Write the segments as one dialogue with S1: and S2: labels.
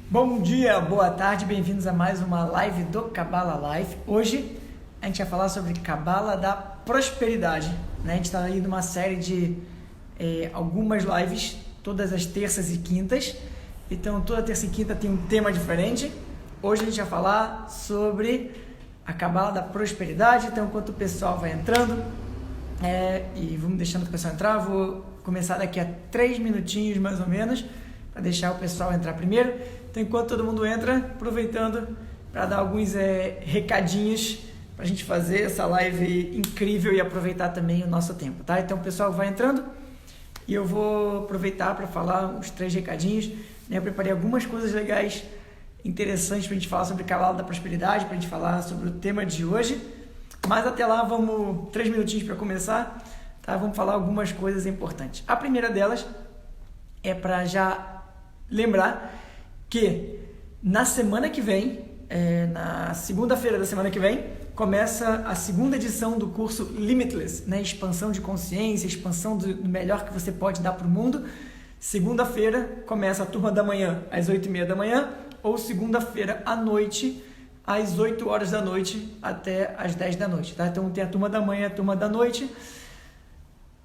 S1: Bom dia, boa tarde, bem-vindos a mais uma live do Kabbalah Life. Hoje a gente vai falar sobre Kabbalah da prosperidade, né? A gente está aí numa série de algumas lives, todas as terças e quintas. Então toda terça e quinta tem um tema diferente. Hoje a gente vai falar sobre a Kabbalah da prosperidade. Então enquanto o pessoal vai entrando, e vamos deixando o pessoal entrar, vou começar daqui a 3 minutinhos mais ou menos, para deixar o pessoal entrar primeiro. Então, enquanto todo mundo entra, aproveitando para dar alguns recadinhos para a gente fazer essa live incrível e aproveitar também o nosso tempo, tá? Então, o pessoal vai entrando e eu vou aproveitar para falar uns 3 recadinhos, né? Eu preparei algumas coisas legais, interessantes para a gente falar sobre Kabbalah da prosperidade, para a gente falar sobre o tema de hoje. Mas até lá, vamos 3 minutinhos para começar, tá? Vamos falar algumas coisas importantes. A primeira delas é para já lembrar que na semana que vem, na segunda-feira da semana que vem, começa a segunda edição do curso Limitless, né? Expansão de consciência, expansão do melhor que você pode dar para o mundo. Segunda-feira começa a turma da manhã às 8h30 da manhã, ou segunda-feira à noite, às 8 horas da noite até às 10 da noite, tá? Então tem a turma da manhã e a turma da noite.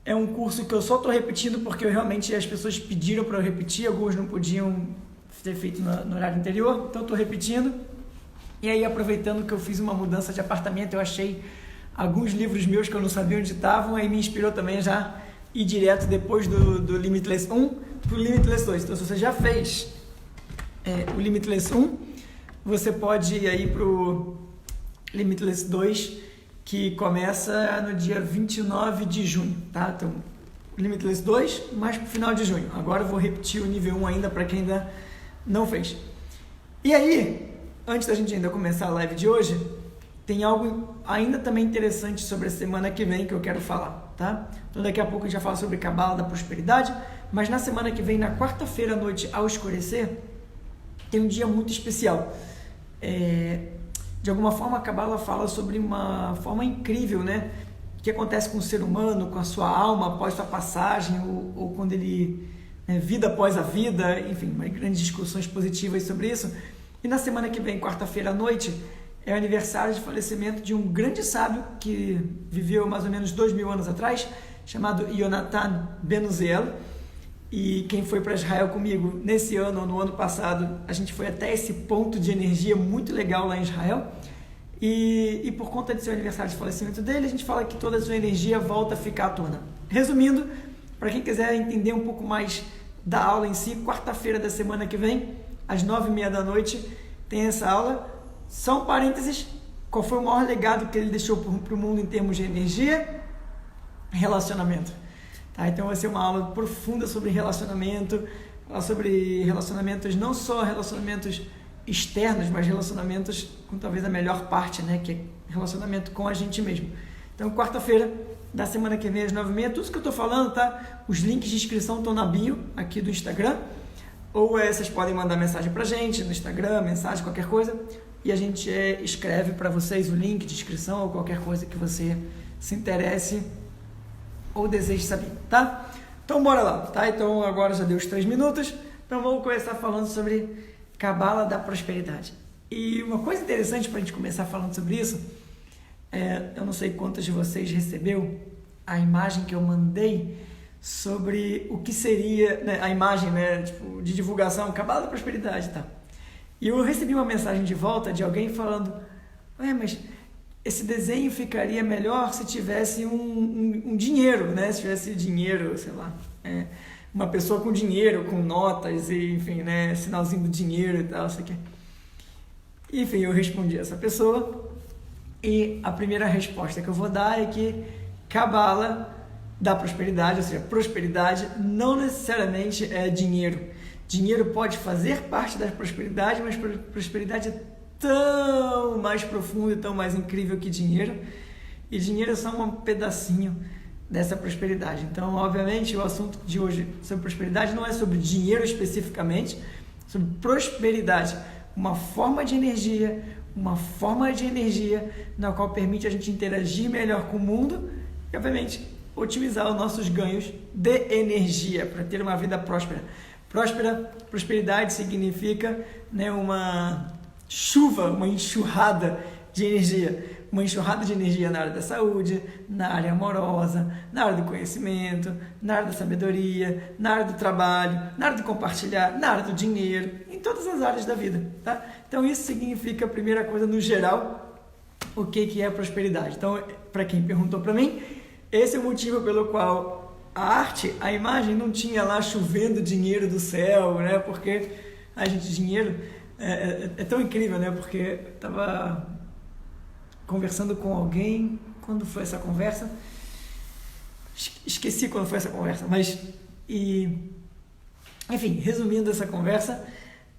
S1: É um curso que eu só estou repetindo porque realmente as pessoas pediram para eu repetir, alguns não podiam ter feito no horário anterior, então estou repetindo. E aí, aproveitando que eu fiz uma mudança de apartamento, eu achei alguns livros meus que eu não sabia onde estavam, aí me inspirou também a já ir direto depois do Limitless 1 para o Limitless 2. Então, se você já fez o Limitless 1, você pode ir aí para o Limitless 2, que começa no dia 29 de junho, tá? Então, Limitless 2, mais para o final de junho. Agora eu vou repetir o nível 1 ainda para quem ainda não fez. E aí, antes da gente ainda começar a live de hoje, tem algo ainda também interessante sobre a semana que vem que eu quero falar, tá? Então daqui a pouco a gente vai falar sobre Kabbalah da prosperidade, mas na semana que vem, na quarta-feira à noite, ao escurecer, tem um dia muito especial. De alguma forma, a Kabbalah fala sobre uma forma incrível, né? O que acontece com o ser humano, com a sua alma após sua passagem, ou quando ele... vida após a vida, enfim, grandes discussões positivas sobre isso. E na semana que vem, quarta-feira à noite, é o aniversário de falecimento de um grande sábio que viveu mais ou menos 2000 anos atrás, chamado Yonatan Ben Uziel. E quem foi para Israel comigo nesse ano ou no ano passado, a gente foi até esse ponto de energia muito legal lá em Israel. E por conta de ser o aniversário de falecimento dele, a gente fala que toda a sua energia volta a ficar à tona. Resumindo, para quem quiser entender um pouco mais da aula em si, quarta-feira da semana que vem, às 9h30 da noite, tem essa aula. Só um parênteses, qual foi o maior legado que ele deixou para o mundo em termos de energia? Relacionamento. Tá? Então vai ser uma aula profunda sobre relacionamento, falar sobre relacionamentos, não só relacionamentos externos, mas relacionamentos com talvez a melhor parte, né? Que é relacionamento com a gente mesmo. Então, quarta-feira da semana que vem, às 9h30, tudo isso que eu estou falando, tá? Os links de inscrição estão na bio aqui do Instagram, ou vocês podem mandar mensagem pra gente no Instagram, mensagem, qualquer coisa, e a gente escreve para vocês o link de inscrição ou qualquer coisa que você se interesse ou deseje saber, tá? Então, bora lá, tá? Então, agora já deu os 3 minutos, então vamos começar falando sobre Kabbalah da prosperidade. E uma coisa interessante para a gente começar falando sobre isso, eu não sei quantos de vocês recebeu a imagem que eu mandei sobre o que seria, né, a imagem, né, tipo, de divulgação, Kabbalah da prosperidade, tá? E eu recebi uma mensagem de volta de alguém falando, mas esse desenho ficaria melhor se tivesse um dinheiro, né? Se tivesse dinheiro, sei lá, uma pessoa com dinheiro, com notas e, enfim, né, sinalzinho do dinheiro e tal, isso aqui. Enfim, eu respondi a essa pessoa e a primeira resposta que eu vou dar é que Kabbalah da prosperidade, ou seja, prosperidade não necessariamente é dinheiro. Dinheiro pode fazer parte da prosperidade, mas prosperidade é tão mais profundo e tão mais incrível que dinheiro. E dinheiro é só um pedacinho dessa prosperidade. Então, obviamente, o assunto de hoje sobre prosperidade não é sobre dinheiro especificamente, sobre prosperidade, uma forma de energia na qual permite a gente interagir melhor com o mundo e, obviamente, otimizar os nossos ganhos de energia para ter uma vida próspera. Prosperidade significa, né, uma chuva, uma enxurrada de energia. Uma enxurrada de energia na área da saúde, na área amorosa, na área do conhecimento, na área da sabedoria, na área do trabalho, na área de compartilhar, na área do dinheiro, em todas as áreas da vida, tá? Então isso significa, a primeira coisa, no geral, o que é prosperidade. Então, para quem perguntou para mim, esse é o motivo pelo qual a arte, a imagem, não tinha lá chovendo dinheiro do céu, né? Porque, dinheiro é tão incrível, né? Porque estava conversando com alguém, quando foi essa conversa? Esqueci quando foi essa conversa, enfim, resumindo essa conversa,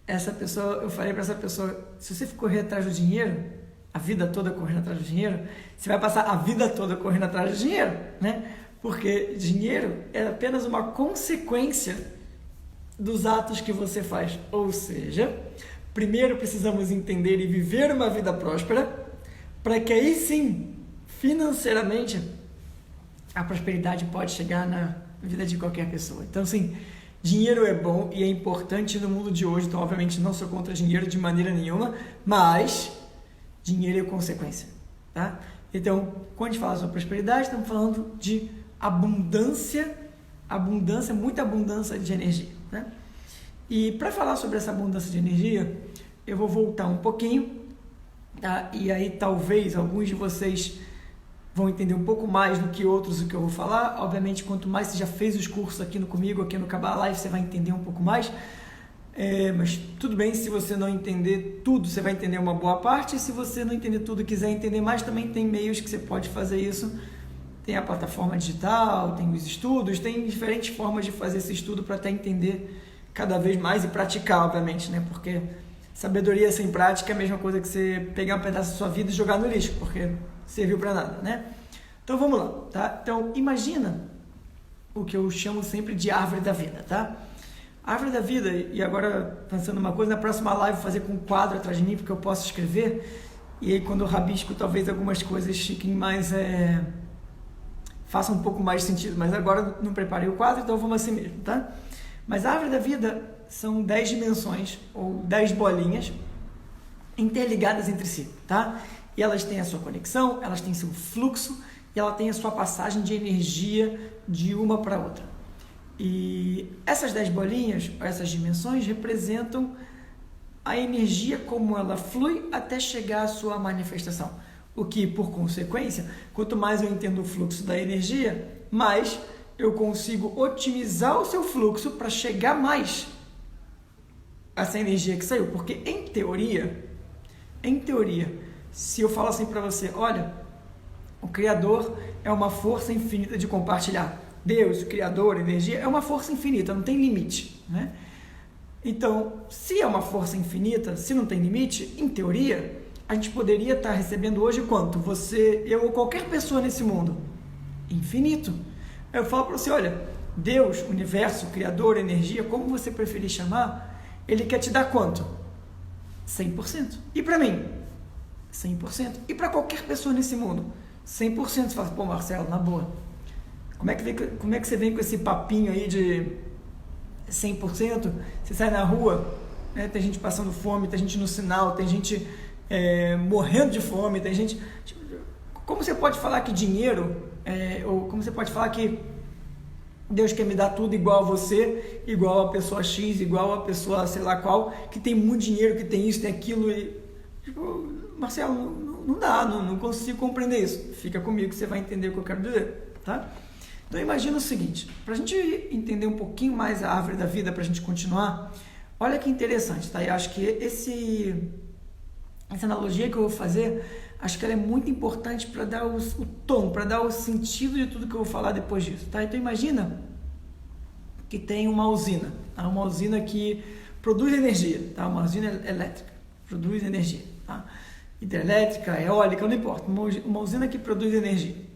S1: eu falei para essa pessoa, se você for correr atrás do dinheiro, a vida toda correndo atrás do dinheiro, você vai passar a vida toda correndo atrás do dinheiro, né? Porque dinheiro é apenas uma consequência dos atos que você faz. Ou seja, primeiro precisamos entender e viver uma vida próspera, para que aí sim, financeiramente, a prosperidade pode chegar na vida de qualquer pessoa. Então, sim, dinheiro é bom e é importante no mundo de hoje. Então, obviamente, não sou contra dinheiro de maneira nenhuma, mas dinheiro é consequência, tá? Então, quando a gente fala sobre prosperidade, estamos falando de abundância, muita abundância de energia, né? E para falar sobre essa abundância de energia, eu vou voltar um pouquinho, tá? E aí talvez alguns de vocês vão entender um pouco mais do que outros o que eu vou falar. Obviamente, quanto mais você já fez os cursos comigo, aqui no Kabbalah Life, você vai entender um pouco mais. Mas tudo bem, se você não entender tudo, você vai entender uma boa parte. E se você não entender tudo e quiser entender mais, também tem meios que você pode fazer isso. Tem a plataforma digital, tem os estudos, tem diferentes formas de fazer esse estudo para até entender cada vez mais e praticar, obviamente, né? Porque sabedoria sem prática é a mesma coisa que você pegar um pedaço da sua vida e jogar no lixo, porque serviu para nada, né? Então vamos lá, tá? Então imagina o que eu chamo sempre de árvore da vida, tá? Árvore da vida, e agora pensando uma coisa, na próxima live vou fazer com um quadro atrás de mim, porque eu posso escrever, e aí quando eu rabisco talvez algumas coisas fiquem mais, façam um pouco mais de sentido, mas agora não preparei o quadro, então vamos assim mesmo, tá? Mas a árvore da vida são 10 dimensões, ou 10 bolinhas, interligadas entre si, tá? E elas têm a sua conexão, elas têm seu fluxo, e ela tem a sua passagem de energia de uma para outra. E essas 10 bolinhas, essas dimensões, representam a energia como ela flui até chegar à sua manifestação. O que, por consequência, quanto mais eu entendo o fluxo da energia, mais eu consigo otimizar o seu fluxo para chegar mais a essa energia que saiu. Porque, em teoria, se eu falar assim para você, olha, o Criador é uma força infinita de compartilhar. Deus, o Criador, a energia, é uma força infinita, não tem limite, né? Então, se é uma força infinita, se não tem limite, em teoria, a gente poderia estar recebendo hoje quanto? Você, eu ou qualquer pessoa nesse mundo? Infinito. Eu falo para você, olha, Deus, universo, Criador, energia, como você preferir chamar, ele quer te dar quanto? 100%. E para mim? 100%. E para qualquer pessoa nesse mundo? 100%. Você fala, pô, Marcelo, na boa, como é que você vem com esse papinho aí de 100%? Você sai na rua, né, tem gente passando fome, tem gente no sinal, tem gente morrendo de fome, tem gente... Como você pode falar que dinheiro, ou como você pode falar que Deus quer me dar tudo igual a você, igual a pessoa X, igual a pessoa sei lá qual, que tem muito dinheiro, que tem isso, tem aquilo, e... Tipo, Marcelo, não dá, não consigo compreender isso. Fica comigo que você vai entender o que eu quero dizer, tá? Então imagina o seguinte, para a gente entender um pouquinho mais a árvore da vida, para a gente continuar, olha que interessante, tá? Eu acho que essa analogia que eu vou fazer, acho que ela é muito importante para dar o tom, para dar o sentido de tudo que eu vou falar depois disso, tá? Então imagina que tem uma usina, tá? Uma usina que produz energia, tá? Uma usina elétrica, produz energia, tá? Hidrelétrica, eólica, não importa, uma usina que produz energia.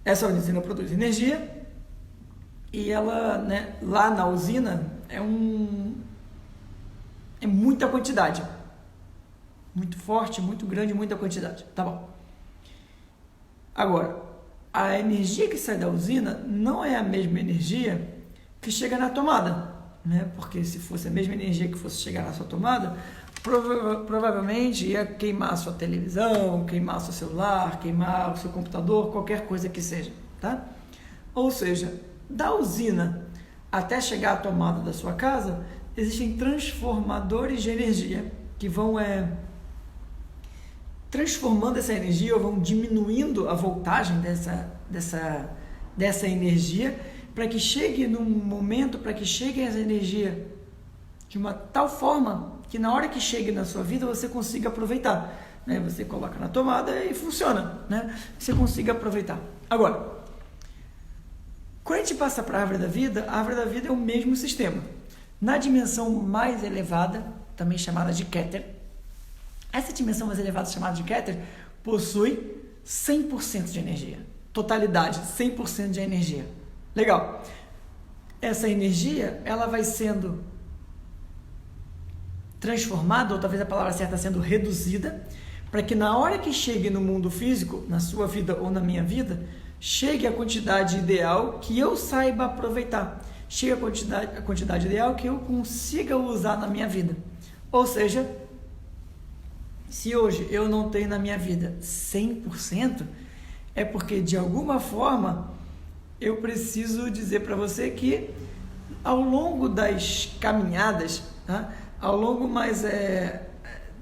S1: Essa usina produz energia e ela, né, lá na usina é muita quantidade, muito forte, muito grande, muita quantidade, tá bom. Agora, a energia que sai da usina não é a mesma energia que chega na tomada, né? Porque se fosse a mesma energia que fosse chegar na sua tomada, provavelmente ia queimar a sua televisão, queimar o seu celular, queimar o seu computador, qualquer coisa que seja, tá? Ou seja, da usina até chegar à tomada da sua casa, existem transformadores de energia que vão transformando essa energia ou vão diminuindo a voltagem dessa energia para que chegue num momento, para que chegue essa energia de uma tal forma que na hora que chegue na sua vida você consiga aproveitar, né? Você coloca na tomada e funciona, né? Você consiga aproveitar. Agora, quando a gente passa para a árvore da vida é o mesmo sistema. Na dimensão mais elevada, também chamada de Keter, essa dimensão mais elevada chamada de Keter possui 100% de energia. Totalidade, 100% de energia. Legal. Essa energia, ela vai sendo transformada, ou talvez a palavra certa sendo reduzida, para que na hora que chegue no mundo físico, na sua vida ou na minha vida, chegue a quantidade ideal que eu saiba aproveitar. Chegue a quantidade ideal que eu consiga usar na minha vida. Ou seja, se hoje eu não tenho na minha vida 100%, é porque de alguma forma eu preciso dizer para você que ao longo das caminhadas, tá? Ao longo mais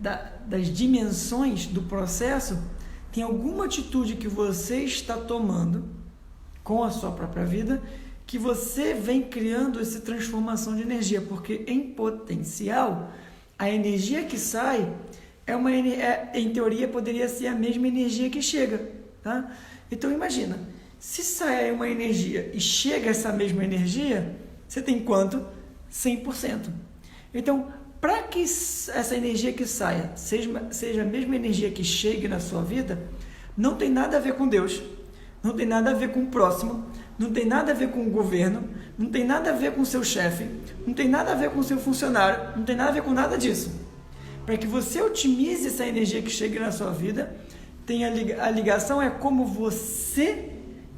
S1: das dimensões do processo, tem alguma atitude que você está tomando com a sua própria vida que você vem criando essa transformação de energia, porque em potencial a energia que sai em teoria poderia ser a mesma energia que chega, tá? Então imagina, se sai uma energia e chega essa mesma energia, você tem quanto? 100%. Então, para que essa energia que saia seja a mesma energia que chegue na sua vida, não tem nada a ver com Deus, não tem nada a ver com o próximo, não tem nada a ver com o governo, não tem nada a ver com o seu chefe, não tem nada a ver com o seu funcionário, não tem nada a ver com nada disso. Para que você otimize essa energia que chega na sua vida, a ligação é como você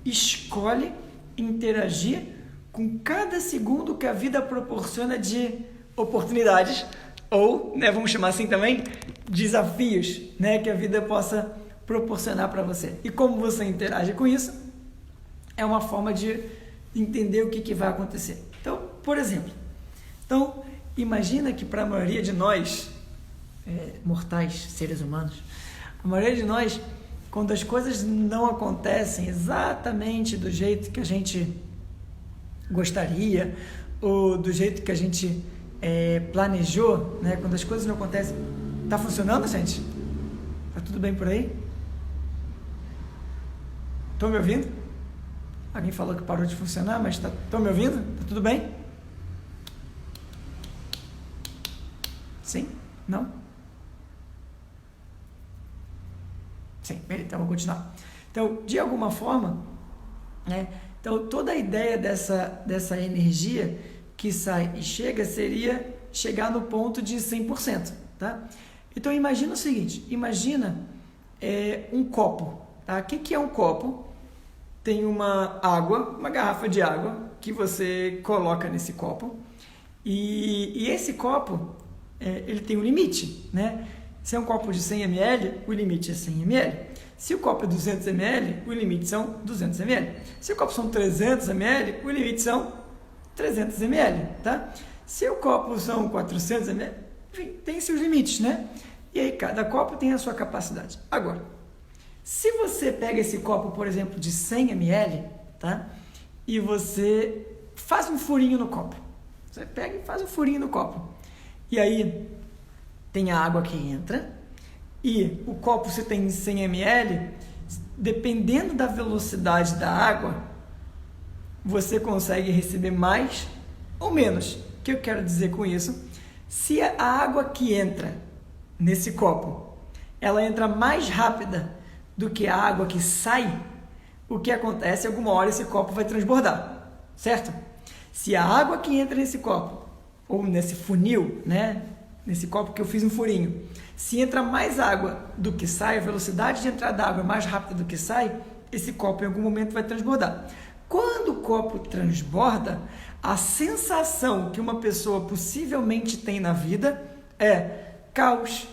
S1: escolhe interagir com cada segundo que a vida proporciona de oportunidades ou, né, vamos chamar assim também, desafios, né, que a vida possa proporcionar para você. E como você interage com isso é uma forma de entender o que vai acontecer. Então, por exemplo, imagina que para a maioria de nós, mortais, seres humanos, a maioria de nós, quando as coisas não acontecem exatamente do jeito que a gente gostaria ou do jeito que a gente planejou, né? Quando as coisas não acontecem, tá funcionando, gente? Tá tudo bem por aí? Estão me ouvindo? Alguém falou que parou de funcionar, mas estão me ouvindo? Tá tudo bem? Sim? Não? Sim, então vou continuar. Então, de alguma forma, né? Então, toda a ideia dessa energia que sai e chega seria chegar no ponto de 100%, tá? Então, imagina o seguinte, imagina um copo, tá? O que é um copo? Tem uma garrafa de água que você coloca nesse copo e esse copo, ele tem um limite, né? Se é um copo de 100 ml, o limite é 100 ml. Se o copo é 200 ml, o limite são 200 ml. Se o copo são 300 ml, o limite são 300 ml, tá? Se o copo são 400 ml, enfim, tem seus limites, né? E aí cada copo tem a sua capacidade. Agora, se você pega esse copo, por exemplo, de 100 ml, tá? E você faz um furinho no copo. Você pega e faz um furinho no copo. E aí tem a água que entra e o copo, se tem 100 ml, dependendo da velocidade da água, você consegue receber mais ou menos. O que eu quero dizer com isso? Se a água que entra nesse copo, ela entra mais rápida do que a água que sai, o que acontece? Alguma hora esse copo vai transbordar, certo? Se a água que entra nesse copo, ou nesse funil, né? Nesse copo que eu fiz um furinho, se entra mais água do que sai, a velocidade de entrada da água é mais rápida do que sai, esse copo em algum momento vai transbordar. Quando o copo transborda, A sensação que uma pessoa possivelmente tem na vida é caos,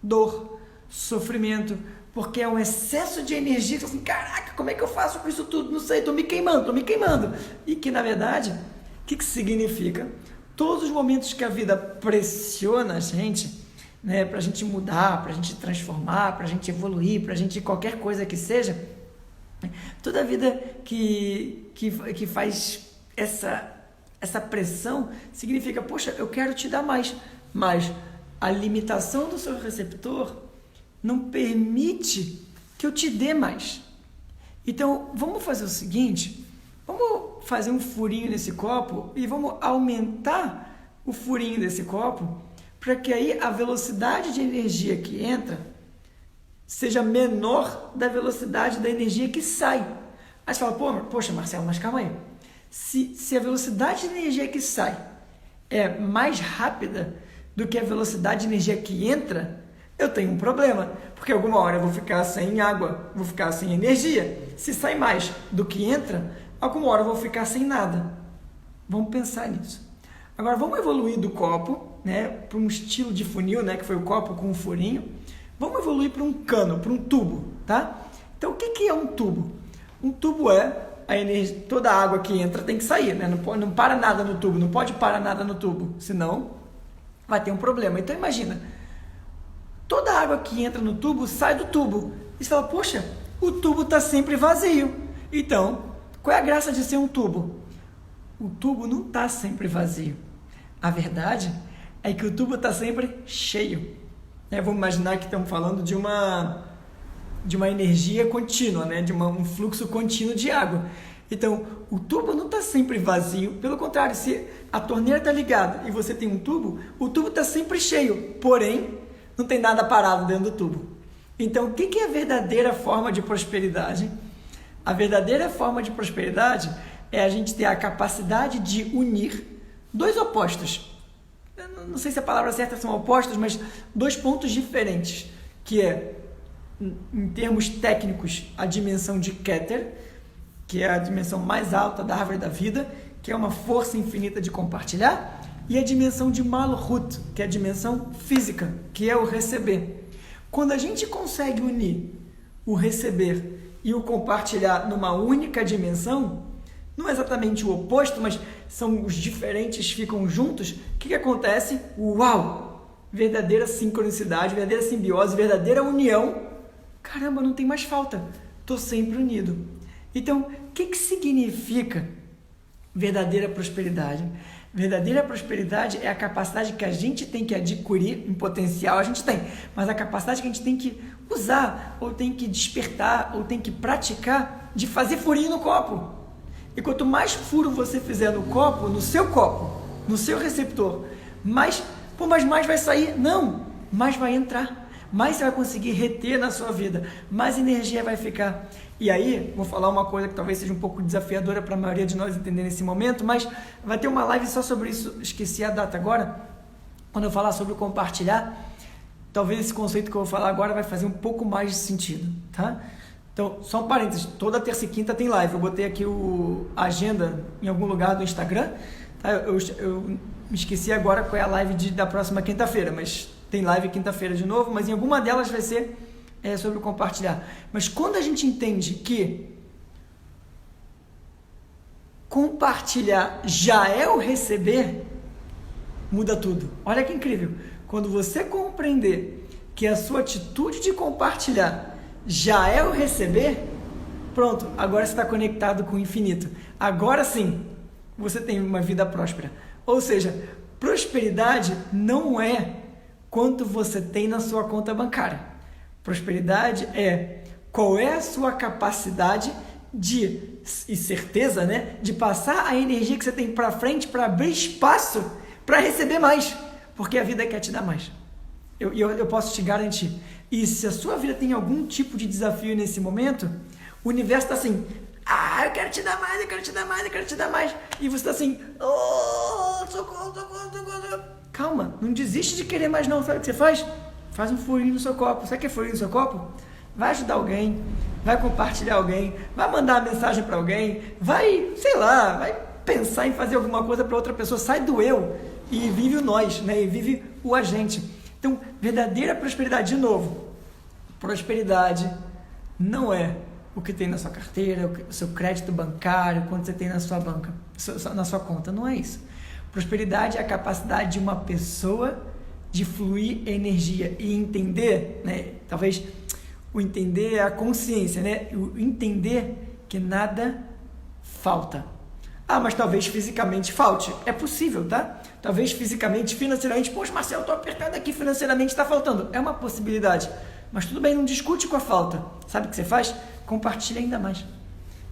S1: dor, sofrimento, porque é um excesso de energia, assim, caraca, como é que eu faço com isso tudo? Não sei, tô me queimando. E que, na verdade, o que significa? Todos os momentos que a vida pressiona a gente, né, pra gente mudar, pra gente transformar, pra gente evoluir, pra gente qualquer coisa que seja, toda a vida que faz essa pressão significa, poxa, eu quero te dar mais, mas a limitação do seu receptor não permite que eu te dê mais. Então, vamos fazer o seguinte, vamos fazer um furinho nesse copo e vamos aumentar o furinho desse copo para que aí a velocidade de energia que entra seja menor da velocidade da energia que sai. Aí você fala, poxa Marcelo, mas calma aí. Se a velocidade de energia que sai é mais rápida do que a velocidade de energia que entra, eu tenho um problema, porque alguma hora eu vou ficar sem água, vou ficar sem energia. Se sai mais do que entra, alguma hora eu vou ficar sem nada. Vamos pensar nisso. Agora vamos evoluir do copo, né, para um estilo de funil, né, que foi o copo com um furinho. Vamos evoluir para um cano, para um tubo, tá? Então o que é um tubo? Um tubo é a energia, toda a água que entra tem que sair, né? Não para nada no tubo, não pode parar nada no tubo, senão vai ter um problema. Então imagina, toda a água que entra no tubo sai do tubo. E você fala, poxa, o tubo está sempre vazio. Então, qual é a graça de ser um tubo? O tubo não está sempre vazio. A verdade é que o tubo está sempre cheio. Vamos imaginar que estamos falando de uma energia contínua, né? De um fluxo contínuo de água. Então, o tubo não está sempre vazio. Pelo contrário, se a torneira está ligada e você tem um tubo, o tubo está sempre cheio. Porém, não tem nada parado dentro do tubo. Então, o que é a verdadeira forma de prosperidade? A verdadeira forma de prosperidade é a gente ter a capacidade de unir dois opostos. Eu não sei se a palavra certa são opostos, mas dois pontos diferentes, que é, em termos técnicos, a dimensão de Keter, que é a dimensão mais alta da árvore da vida, que é uma força infinita de compartilhar, e a dimensão de Malhut, que é a dimensão física, que é o receber. Quando a gente consegue unir o receber e o compartilhar numa única dimensão, não é exatamente o oposto, mas são os diferentes, ficam juntos, o que acontece? Uau! Verdadeira sincronicidade, verdadeira simbiose, verdadeira união. Caramba, não tem mais falta, estou sempre unido. Então, o que significa verdadeira prosperidade? Verdadeira prosperidade é a capacidade que a gente tem que adquirir, em potencial a gente tem, mas a capacidade que a gente tem que usar, ou tem que despertar, ou tem que praticar, de fazer furinho no copo. E quanto mais furo você fizer no copo, no seu receptor, mais vai sair? Não, mais vai entrar. Mais você vai conseguir reter na sua vida, mais energia vai ficar. E aí, vou falar uma coisa que talvez seja um pouco desafiadora para a maioria de nós entender nesse momento, mas vai ter uma live só sobre isso, esqueci a data agora, quando eu falar sobre compartilhar, talvez esse conceito que eu vou falar agora vai fazer um pouco mais de sentido, tá? Então, só um parênteses, toda terça e quinta tem live, eu botei aqui a agenda em algum lugar do Instagram, tá? Eu me esqueci agora qual é a live da próxima quinta-feira, mas tem live quinta-feira de novo, mas em alguma delas vai ser sobre o compartilhar. Mas quando a gente entende que compartilhar já é o receber, muda tudo. Olha que incrível. Quando você compreender que a sua atitude de compartilhar já é o receber, pronto, agora você está conectado com o infinito. Agora sim, você tem uma vida próspera. Ou seja, prosperidade não é quanto você tem na sua conta bancária. Prosperidade é qual é a sua capacidade e certeza, né, de passar a energia que você tem para frente para abrir espaço para receber mais, porque a vida quer te dar mais. Eu posso te garantir. E se a sua vida tem algum tipo de desafio nesse momento, o universo está assim, eu quero te dar mais, eu quero te dar mais, eu quero te dar mais. E você está assim, socorro. Calma, não desiste de querer mais não. Sabe o que você faz? Faz um furinho no seu copo. Sabe o que é furinho no seu copo? Vai ajudar alguém, vai compartilhar alguém, vai mandar uma mensagem para alguém, vai, sei lá, vai pensar em fazer alguma coisa para outra pessoa, sai do eu e vive o nós, né? E vive o agente. Então, verdadeira prosperidade, de novo, prosperidade não é o que tem na sua carteira, o seu crédito bancário, quanto você tem na sua banca, na sua conta, não é isso. Prosperidade é a capacidade de uma pessoa de fluir energia e entender, né? Talvez o entender é a consciência, né? O entender que nada falta. Ah, mas talvez fisicamente falte. É possível, tá? Talvez fisicamente, financeiramente, poxa, Marcelo, eu tô apertado aqui, financeiramente está faltando. É uma possibilidade. Mas tudo bem, não discute com a falta. Sabe o que você faz? Compartilha ainda mais.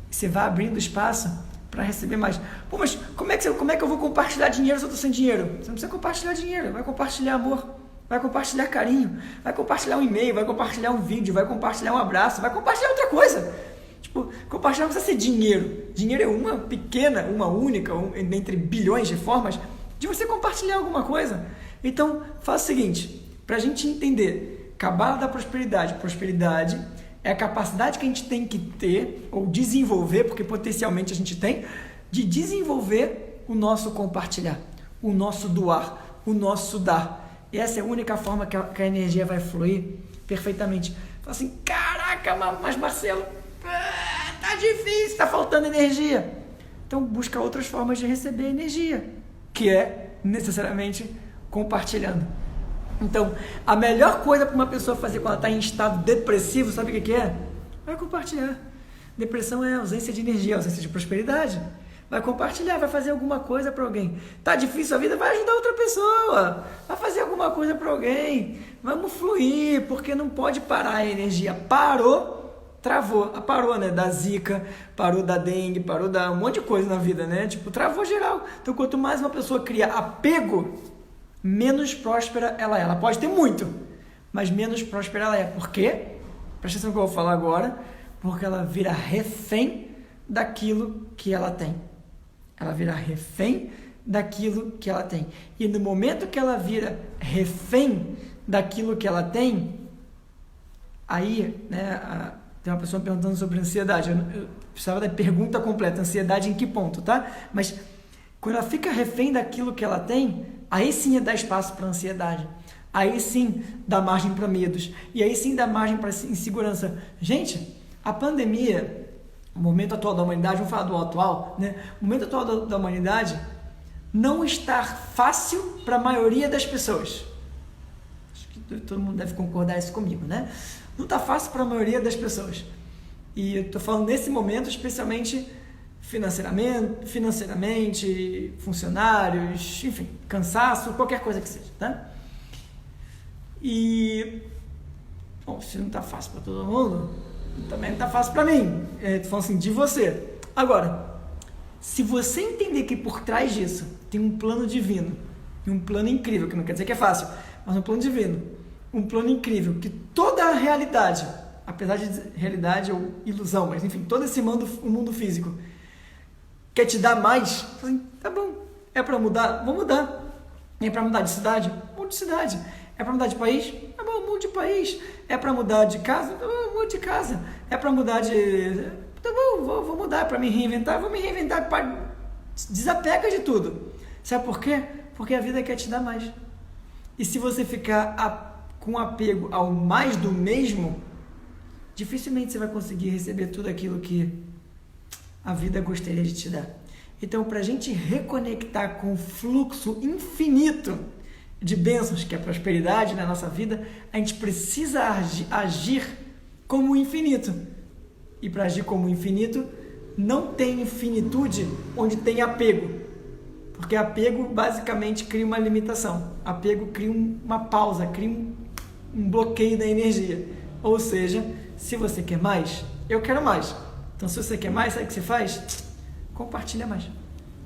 S1: Você vai abrindo espaço para receber mais. Pô, mas como é que eu vou compartilhar dinheiro se eu estou sem dinheiro? Você não precisa compartilhar dinheiro, vai compartilhar amor, vai compartilhar carinho, vai compartilhar um e-mail, vai compartilhar um vídeo, vai compartilhar um abraço, vai compartilhar outra coisa. Tipo, compartilhar não precisa ser dinheiro. Dinheiro é uma pequena, uma única, entre bilhões de formas de você compartilhar alguma coisa. Então, faça o seguinte, para a gente entender, Cabala da prosperidade. Prosperidade é a capacidade que a gente tem que ter, ou desenvolver, porque potencialmente a gente tem, de desenvolver o nosso compartilhar, o nosso doar, o nosso dar. E essa é a única forma que a energia vai fluir perfeitamente. Fala assim, caraca, mas Marcelo, tá difícil, tá faltando energia. Então busca outras formas de receber energia, que é necessariamente compartilhando. Então, a melhor coisa para uma pessoa fazer quando ela está em estado depressivo, sabe o que é? Vai compartilhar. Depressão é ausência de energia, ausência de prosperidade. Vai compartilhar, vai fazer alguma coisa para alguém. Tá difícil a vida, vai ajudar outra pessoa. Vai fazer alguma coisa para alguém. Vamos fluir, porque não pode parar a energia. Parou, travou. Parou, né? Da zika, parou da dengue, parou da um monte de coisa na vida, né? Tipo, travou geral. Então, quanto mais uma pessoa cria apego, menos próspera ela é. Ela pode ter muito, mas menos próspera ela é. Por quê? Presta atenção no que eu vou falar agora. Porque ela vira refém daquilo que ela tem. Ela vira refém daquilo que ela tem. E no momento que ela vira refém daquilo que ela tem, aí, né, tem uma pessoa perguntando sobre ansiedade. Eu precisava da pergunta completa. Ansiedade em que ponto, tá? Mas quando ela fica refém daquilo que ela tem, aí sim dá espaço para ansiedade. Aí sim dá margem para medos. E aí sim dá margem para insegurança. Gente, a pandemia, o momento atual da humanidade, vamos falar do atual, né? O momento atual da humanidade não está fácil para a maioria das pessoas. Acho que todo mundo deve concordar isso comigo, né? Não está fácil para a maioria das pessoas. E eu estou falando nesse momento, especialmente financeiramente, funcionários, enfim, cansaço, qualquer coisa que seja, tá? E, bom, se não está fácil para todo mundo, também não está fácil para mim. Estou falando assim, de você. Agora, se você entender que por trás disso tem um plano divino, e um plano incrível, que não quer dizer que é fácil, mas um plano divino, um plano incrível, que toda a realidade, apesar de realidade ou ilusão, mas enfim, todo esse mundo físico, quer te dar mais, tá bom, é para mudar, vou mudar. É para mudar de cidade? Mude de cidade. É para mudar de país? Tá bom, mude de país. É para mudar de casa? Tá bom, mude de casa. É para mudar de... Tá bom, vou mudar. É para me reinventar? Vou me reinventar. Desapega de tudo. Sabe por quê? Porque a vida quer te dar mais. E se você ficar com apego ao mais do mesmo, dificilmente você vai conseguir receber tudo aquilo que a vida gostaria de te dar. Então, para a gente reconectar com o fluxo infinito de bênçãos, que é a prosperidade na nossa vida, a gente precisa agir como o infinito. E para agir como o infinito, não tem infinitude onde tem apego. Porque apego basicamente cria uma limitação. Apego cria uma pausa, cria um bloqueio da energia. Ou seja, se você quer mais, eu quero mais. Então, se você quer mais, sabe o que você faz? Compartilha mais,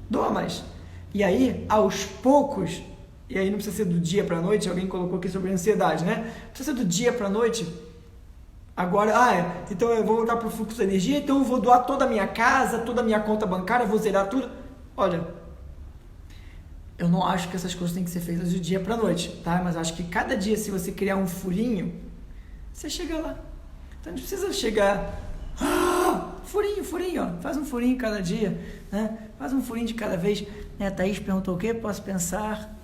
S1: doa mais. E aí, aos poucos, e aí não precisa ser do dia para a noite, alguém colocou aqui sobre ansiedade, né? Não precisa ser do dia para a noite. Agora, então eu vou voltar para o fluxo da energia, então eu vou doar toda a minha casa, toda a minha conta bancária, vou zerar tudo. Olha, eu não acho que essas coisas têm que ser feitas do dia para a noite, tá? Mas acho que cada dia, se você criar um furinho, você chega lá. Então, não precisa chegar... furinho, ó. Faz um furinho cada dia, né? faz um furinho de cada vez. Né? A Thaís perguntou o quê? Posso pensar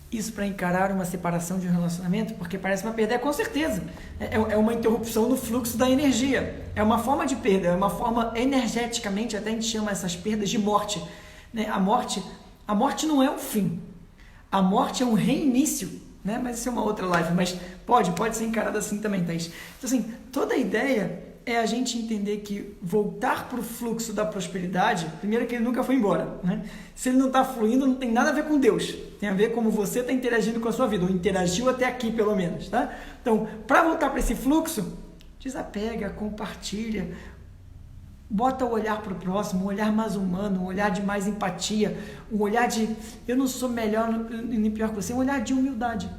S1: isso para encarar uma separação de um relacionamento? Porque parece uma perda. Com certeza. É uma interrupção no fluxo da energia. É uma forma de perda, é uma forma energeticamente, até a gente chama essas perdas de morte. Né? A morte não é um fim. A morte é um reinício. Né? Mas isso é uma outra live. Mas pode ser encarada assim também, Thaís. Então, assim, toda a ideia é a gente entender que voltar para o fluxo da prosperidade, primeiro que ele nunca foi embora, né? Se ele não está fluindo, não tem nada a ver com Deus, tem a ver como você está interagindo com a sua vida, ou interagiu até aqui pelo menos, tá? Então, para voltar para esse fluxo, desapega, compartilha, bota o olhar para o próximo, um olhar mais humano, um olhar de mais empatia, um olhar de, eu não sou melhor nem pior que você, um olhar de humildade.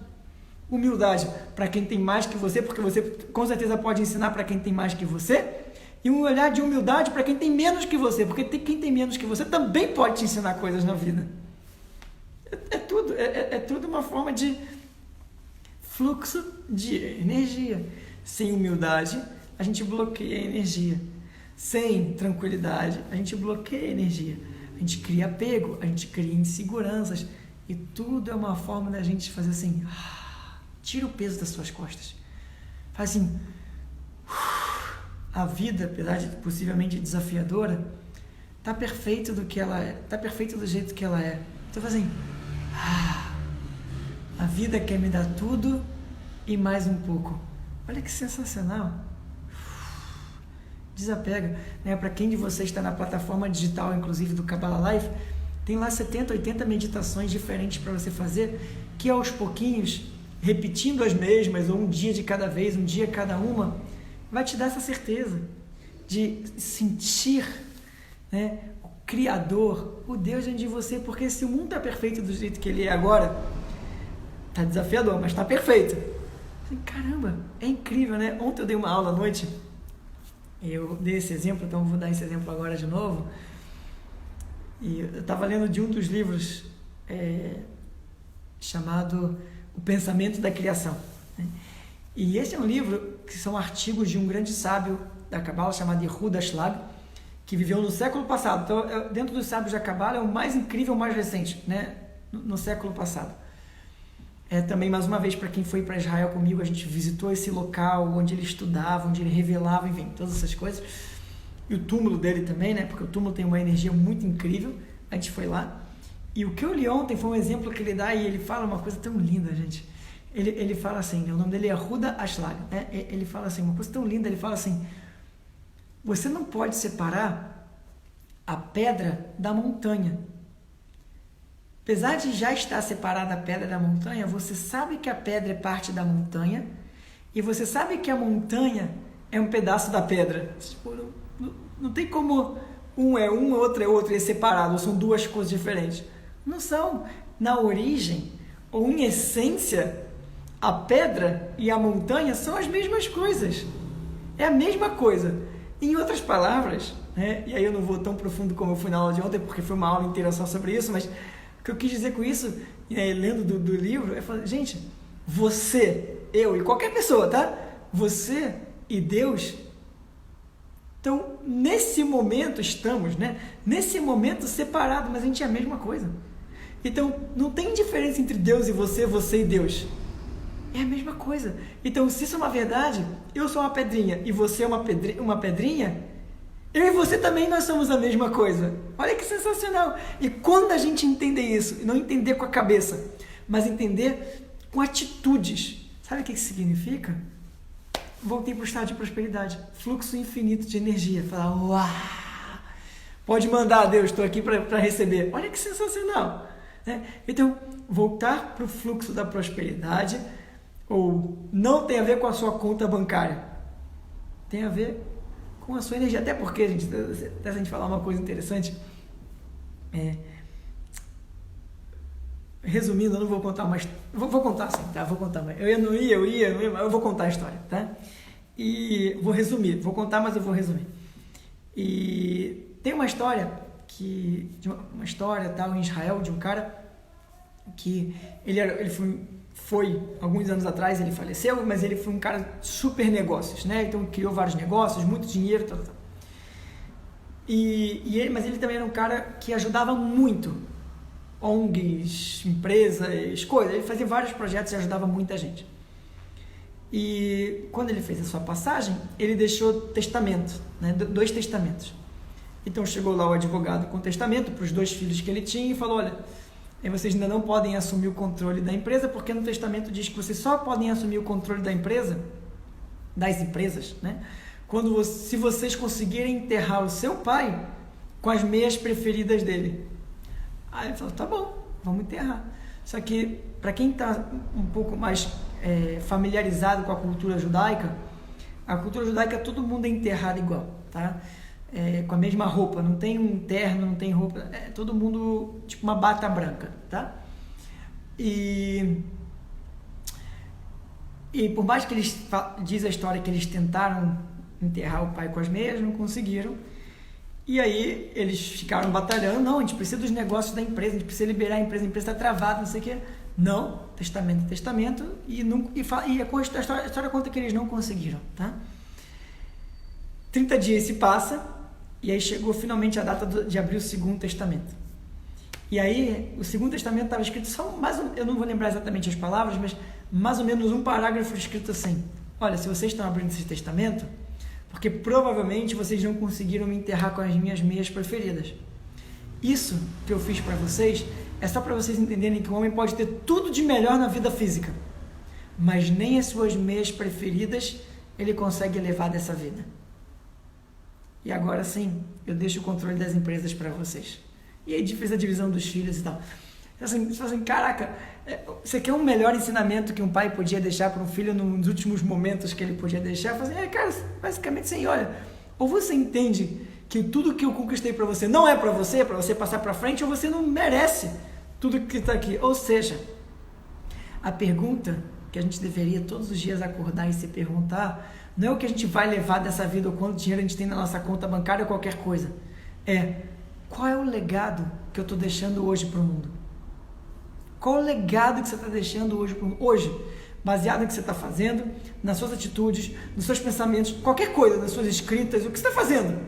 S1: Humildade para quem tem mais que você, porque você com certeza pode ensinar para quem tem mais que você, e um olhar de humildade para quem tem menos que você, porque quem tem menos que você também pode te ensinar coisas na vida. É tudo uma forma de fluxo de energia. Sem humildade, a gente bloqueia a energia. Sem tranquilidade, a gente bloqueia a energia. A gente cria apego, a gente cria inseguranças, e tudo é uma forma da gente fazer assim... Tira o peso das suas costas. Faz assim. A vida, apesar de possivelmente desafiadora, está perfeita do que ela é. Está perfeita do jeito que ela é. Então faz assim. A vida quer me dar tudo e mais um pouco. Olha que sensacional. Desapega. Né? Para quem de vocês está na plataforma digital, inclusive do Kabbalah Life, tem lá 70, 80 meditações diferentes para você fazer, que aos pouquinhos... repetindo as mesmas, ou um dia de cada vez, um dia cada uma, vai te dar essa certeza de sentir, né, o Criador, o Deus dentro de você, porque se o mundo está perfeito do jeito que ele é agora, está desafiador, mas está perfeito. Caramba, é incrível, né? Ontem eu dei uma aula à noite, eu dei esse exemplo, então vou dar esse exemplo agora de novo, e eu estava lendo de um dos livros chamado O Pensamento da Criação. Né? E esse é um livro que são artigos de um grande sábio da Cabala chamado Yehuda Ashlag, que viveu no século passado. Então, dentro dos sábios da Cabala, é o mais incrível, o mais recente, né? no século passado. Também, mais uma vez, para quem foi para Israel comigo, a gente visitou esse local onde ele estudava, onde ele revelava, enfim, todas essas coisas. E o túmulo dele também, né? Porque o túmulo tem uma energia muito incrível. A gente foi lá. E o que eu li ontem foi um exemplo que ele dá, e ele fala uma coisa tão linda, gente. Ele fala assim, o nome dele é Yehuda Ashlag, né? Ele fala assim, uma coisa tão linda, ele fala assim, você não pode separar a pedra da montanha. Apesar de já estar separada a pedra da montanha, você sabe que a pedra é parte da montanha, e você sabe que a montanha é um pedaço da pedra. Tipo, não tem como um é um, outro é outro, e é separado, ou são duas coisas diferentes. Não são. Na origem, ou em essência, a pedra e a montanha são as mesmas coisas. É a mesma coisa. Em outras palavras, né, e aí eu não vou tão profundo como eu fui na aula de ontem, porque foi uma aula inteira só sobre isso, mas o que eu quis dizer com isso, lendo do livro, é falar, gente, você, eu e qualquer pessoa, tá? Você e Deus, então, nesse momento estamos, né? Nesse momento separado, mas a gente é a mesma coisa. Então, não tem diferença entre Deus e você e Deus. É a mesma coisa. Então, se isso é uma verdade, eu sou uma pedrinha e você é uma pedrinha, eu e você também nós somos a mesma coisa. Olha que sensacional. E quando a gente entender isso, e não entender com a cabeça, mas entender com atitudes, sabe o que isso significa? Voltei para o estado de prosperidade, fluxo infinito de energia. Falar, uau, pode mandar, Deus, estou aqui para receber. Olha que sensacional. Né? Então, voltar para o fluxo da prosperidade, ou não tem a ver com a sua conta bancária, tem a ver com a sua energia. Até porque, gente, até se a gente falar uma coisa interessante, resumindo, eu não vou contar mais. Vou contar sim, tá? Vou contar mais. Eu ia, mas eu vou contar a história, tá? E vou resumir. Vou contar, mas eu vou resumir. E tem uma história tal em Israel de um cara que ele foi alguns anos atrás, ele faleceu, mas ele foi um cara super negócios, né? Então criou vários negócios, muito dinheiro, tal. Mas ele também era um cara que ajudava muito ONGs, empresas, coisas. Ele fazia vários projetos e ajudava muita gente. E quando ele fez a sua passagem, ele deixou testamento, né? 2 testamentos. Então chegou lá o advogado com o testamento para os 2 filhos que ele tinha e falou: olha, vocês ainda não podem assumir o controle da empresa, porque no testamento diz que vocês só podem assumir o controle das empresas, né? Se vocês conseguirem enterrar o seu pai com as meias preferidas dele. Aí ele falou: tá bom, vamos enterrar. Só que para quem está um pouco mais familiarizado com a cultura judaica todo mundo é enterrado igual, tá? Com a mesma roupa, não tem um terno, não tem roupa, todo mundo tipo uma bata branca, tá? E por mais que diz a história que eles tentaram enterrar o pai com as meias, não conseguiram. E aí eles ficaram batalhando: não, a gente precisa dos negócios da empresa, a gente precisa liberar a empresa está travada, não sei o que. Não, testamento, e a história conta que eles não conseguiram, tá? 30 dias se passa, e aí chegou finalmente a data de abrir o segundo testamento. E aí, o segundo testamento estava escrito eu não vou lembrar exatamente as palavras, mas mais ou menos um parágrafo escrito assim: olha, se vocês estão abrindo esse testamento, porque provavelmente vocês não conseguiram me enterrar com as minhas meias preferidas. Isso que eu fiz para vocês é só para vocês entenderem que o homem pode ter tudo de melhor na vida física, mas nem as suas meias preferidas ele consegue levar dessa vida. E agora sim, eu deixo o controle das empresas para vocês. E aí fez a divisão dos filhos e tal. Você fala assim: caraca, você quer um melhor ensinamento que um pai podia deixar para um filho nos últimos momentos que ele podia deixar? Eu falo assim: cara, basicamente assim, olha, ou você entende que tudo que eu conquistei para você não é para você passar para frente, ou você não merece tudo que está aqui. Ou seja, a pergunta que a gente deveria todos os dias acordar e se perguntar não é o que a gente vai levar dessa vida ou quanto dinheiro a gente tem na nossa conta bancária ou qualquer coisa. Qual é o legado que eu estou deixando hoje para o mundo? Qual é o legado que você está deixando hoje para o mundo? Hoje, baseado no que você está fazendo, nas suas atitudes, nos seus pensamentos, qualquer coisa, nas suas escritas, o que você está fazendo?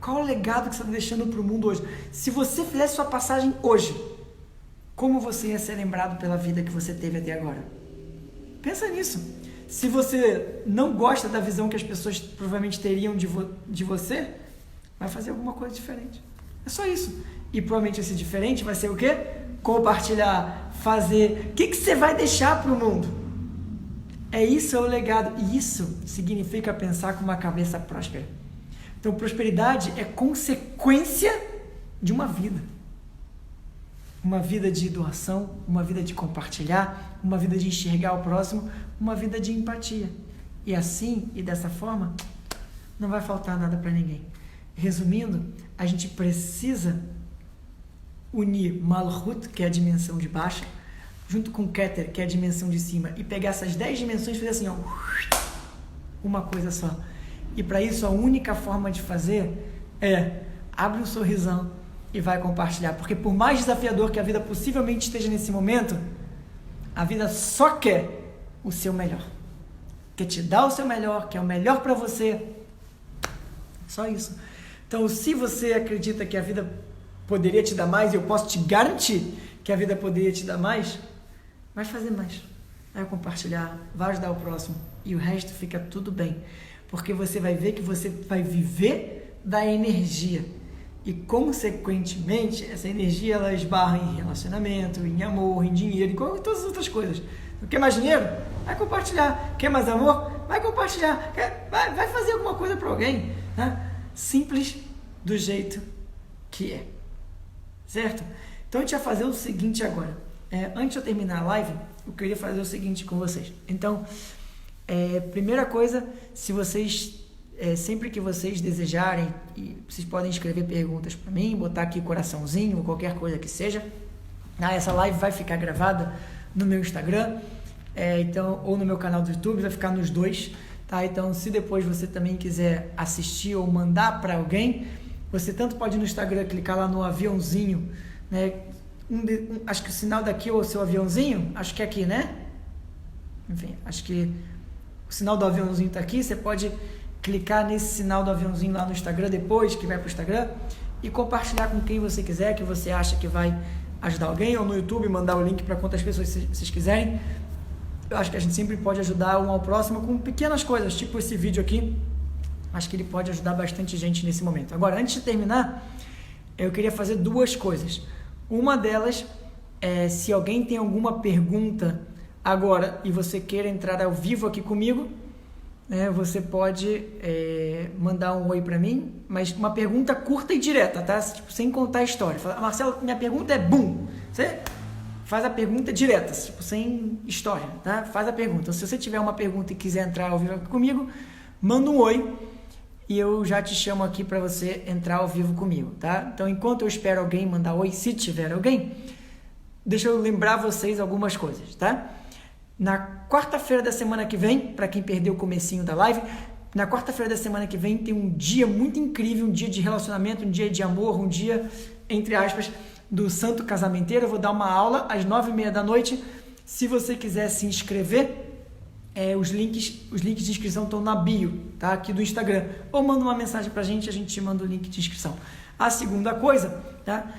S1: Qual é o legado que você está deixando para o mundo hoje? Se você fizesse sua passagem hoje, como você ia ser lembrado pela vida que você teve até agora? Pensa nisso. Se você não gosta da visão que as pessoas provavelmente teriam de você, vai fazer alguma coisa diferente. É só isso. E provavelmente esse diferente vai ser o quê? Compartilhar, fazer. O que você vai deixar para o mundo? Isso é o legado. E isso significa pensar com uma cabeça próspera. Então, prosperidade é consequência de uma vida. Uma vida de doação, uma vida de compartilhar, uma vida de enxergar o próximo, uma vida de empatia. E assim, e dessa forma, não vai faltar nada para ninguém. Resumindo, a gente precisa unir Malchut, que é a dimensão de baixo, junto com Keter, que é a dimensão de cima, e pegar essas 10 dimensões e fazer assim, ó, uma coisa só. E para isso, a única forma de fazer é abre um sorrisão e vai compartilhar. Porque por mais desafiador que a vida possivelmente esteja nesse momento, a vida só quer o seu melhor. Quer te dar o seu melhor, quer o melhor para você. Só isso. Então, se você acredita que a vida poderia te dar mais, e eu posso te garantir que a vida poderia te dar mais, vai fazer mais. Vai compartilhar, vai ajudar o próximo. E o resto fica tudo bem. Porque você vai ver que você vai viver da energia. E, consequentemente, essa energia ela esbarra em relacionamento, em amor, em dinheiro, em todas as outras coisas. Quer mais dinheiro? Vai compartilhar. Quer mais amor? Vai compartilhar. Vai fazer alguma coisa para alguém. Né? Simples do jeito que é. Certo? Então, a gente vai fazer o seguinte agora. Antes de eu terminar a live, eu queria fazer o seguinte com vocês. Então, primeira coisa, se vocês... sempre que vocês desejarem, e vocês podem escrever perguntas para mim, botar aqui coraçãozinho ou qualquer coisa que seja. Essa live vai ficar gravada no meu Instagram, então, ou no meu canal do YouTube, vai ficar nos dois, tá? Então, se depois você também quiser assistir ou mandar para alguém, você tanto pode ir no Instagram clicar lá no aviãozinho, né? Acho que o sinal daqui é o seu aviãozinho, acho que é aqui, né? Enfim, acho que o sinal do aviãozinho está aqui, você pode clicar nesse sinal do aviãozinho lá no Instagram depois, que vai para o Instagram, e compartilhar com quem você quiser, que você acha que vai ajudar alguém, ou no YouTube mandar o link para quantas pessoas vocês quiserem. Eu acho que a gente sempre pode ajudar um ao próximo com pequenas coisas, tipo esse vídeo aqui. Acho que ele pode ajudar bastante gente nesse momento. Agora, antes de terminar, eu queria fazer duas coisas. Uma delas é, se alguém tem alguma pergunta agora e você queira entrar ao vivo aqui comigo, né, você pode mandar um oi para mim, mas uma pergunta curta e direta, tá? Tipo, sem contar a história. Fala, Marcelo, minha pergunta é BUM! Você faz a pergunta direta, tipo, sem história, tá? Faz a pergunta. Então, se você tiver uma pergunta e quiser entrar ao vivo aqui comigo, manda um oi e eu já te chamo aqui para você entrar ao vivo comigo, tá? Então, enquanto eu espero alguém mandar oi, se tiver alguém, deixa eu lembrar vocês algumas coisas, tá? Na quarta-feira da semana que vem, para quem perdeu o comecinho da live, na quarta-feira da semana que vem tem um dia muito incrível, um dia de relacionamento, um dia de amor, um dia, entre aspas, do Santo Casamenteiro. Eu vou dar uma aula às 9h30 da noite. Se você quiser se inscrever, os links de inscrição estão na bio, tá? Aqui do Instagram. Ou manda uma mensagem pra gente, a gente te manda o link de inscrição. A segunda coisa, tá?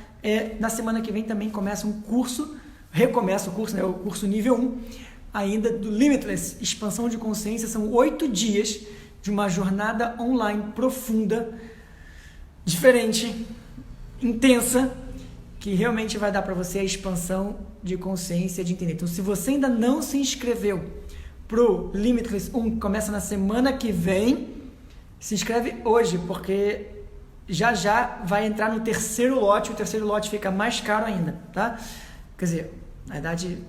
S1: Na semana que vem também começa um curso, recomeça o curso, né? O curso nível 1, ainda do Limitless, expansão de consciência. São 8 dias de uma jornada online profunda, diferente, intensa, que realmente vai dar para você a expansão de consciência, de entender. Então, se você ainda não se inscreveu pro Limitless 1, que começa na semana que vem, se inscreve hoje, porque já vai entrar no terceiro lote. O terceiro lote fica mais caro ainda, tá? Quer dizer, na verdade,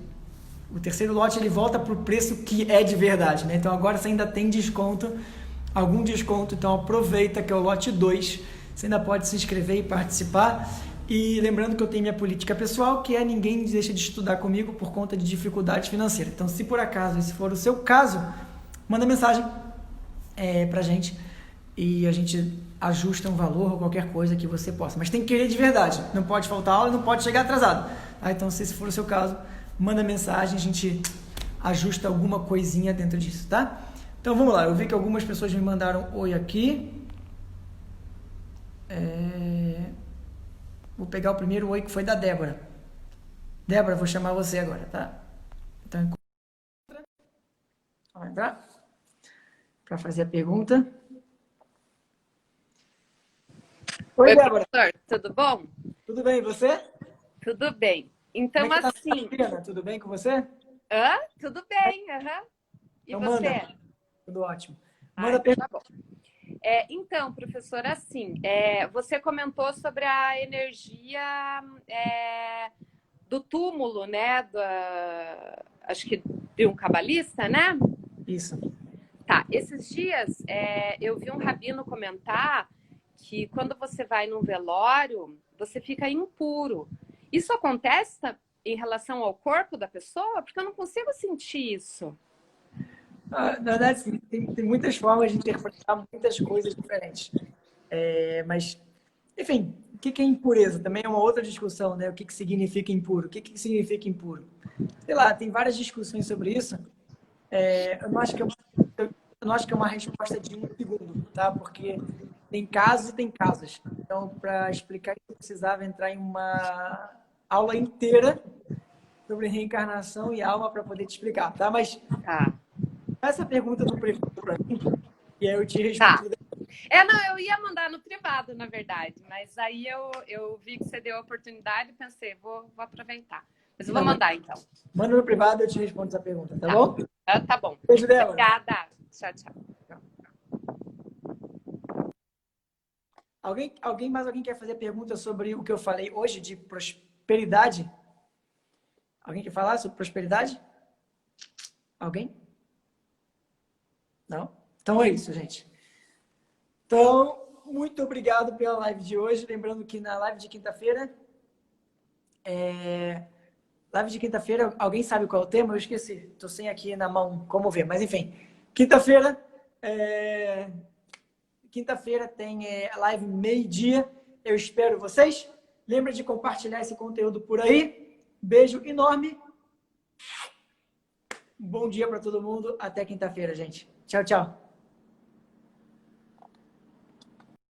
S1: o terceiro lote ele volta pro preço que é de verdade, né? Então agora você ainda tem desconto, algum desconto, então aproveita que é o lote 2, você ainda pode se inscrever e participar. E lembrando que eu tenho minha política pessoal, que é ninguém deixa de estudar comigo por conta de dificuldade financeira. Então, se por acaso esse for o seu caso, manda mensagem pra gente e a gente ajusta um valor ou qualquer coisa que você possa. Mas tem que querer de verdade, não pode faltar aula, não pode chegar atrasado. Tá? Então, se esse for o seu caso, manda mensagem, a gente ajusta alguma coisinha dentro disso, tá? Então, vamos lá. Eu vi que algumas pessoas me mandaram oi aqui. Vou pegar o primeiro oi que foi da Débora. Débora, vou chamar você agora, tá? Então, vamos entrar para fazer a pergunta. Oi, Débora.
S2: Professor, tudo bom?
S1: Tudo bem, e você?
S2: Tudo bem. Então,
S1: Como é que
S2: assim...
S1: tá, tudo bem com você?
S2: Tudo bem, E
S1: então,
S2: você?
S1: Manda. Tudo ótimo. Manda a
S2: então
S1: pergunta.
S2: tá bom. Então, professor, assim, você comentou sobre a energia do túmulo, né? Acho que de um cabalista, né?
S1: Isso.
S2: Tá, esses dias eu vi um rabino comentar que quando você vai num velório, você fica impuro. Isso acontece em relação ao corpo da pessoa? Porque eu não consigo sentir isso.
S1: Na verdade, sim, tem muitas formas de interpretar muitas coisas diferentes. Mas, enfim, o que é impureza? Também é uma outra discussão, né? O que significa impuro? O que significa impuro? Sei lá, tem várias discussões sobre isso. Eu não acho que é uma resposta de um segundo, tá? Porque tem casos e tem casos. Então, para explicar isso, eu precisava entrar em uma aula inteira sobre reencarnação e alma para poder te explicar, tá? Mas essa pergunta do privado para mim, e aí eu te respondo.
S2: Não, eu ia mandar no privado, na verdade, mas aí eu vi que você deu a oportunidade e pensei, vou aproveitar. Mas eu vou mandar, então.
S1: Manda no privado e eu te respondo essa pergunta, tá bom?
S2: Tá bom.
S1: Beijo dela.
S2: Obrigada. Tchau.
S1: Mais alguém quer fazer pergunta sobre o que eu falei hoje de prosperidade? Alguém quer falar sobre prosperidade? Alguém? Não? Então é isso, gente. Então, muito obrigado pela live de hoje. Lembrando que na live de quinta-feira... Live de quinta-feira, alguém sabe qual é o tema? Eu esqueci. Estou sem aqui na mão como ver. Mas, enfim. Quinta-feira... Quinta-feira tem live meio-dia. Eu espero vocês. Lembra de compartilhar esse conteúdo por aí. Beijo enorme. Bom dia para todo mundo. Até quinta-feira, gente. Tchau, tchau.